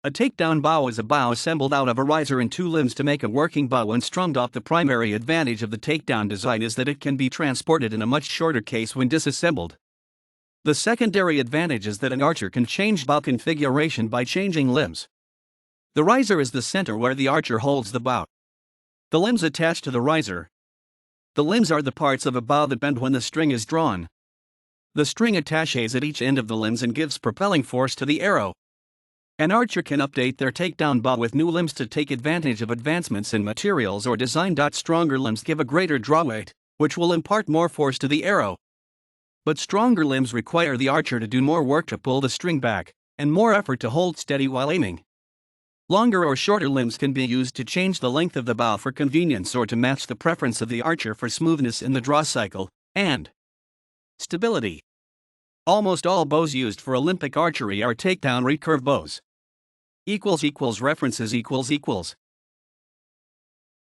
A takedown bow is a bow assembled out of a riser and two limbs to make a working bow and strung.The. The primary advantage of the takedown design is that it can be transported in a much shorter case when disassembled. The secondary advantage is that an archer can change bow configuration by changing limbs. The riser is the center where the archer holds the bow. The limbs attach to the riser. The limbs are the parts of a bow that bend when the string is drawn. The string attaches at each end of the limbs and gives propelling force to the arrow. An archer can update their takedown bow with new limbs to take advantage of advancements in materials, or design.Stronger limbs give a greater draw weight, which will impart more force to the arrow. But stronger limbs require the archer to do more work to pull the string back, and more effort to hold steady while aiming. Longer or shorter limbs can be used to change the length of the bow for convenience or to match the preference of the archer for smoothness in the draw cycle and stability. Almost all bows used for Olympic archery are takedown recurve bows. References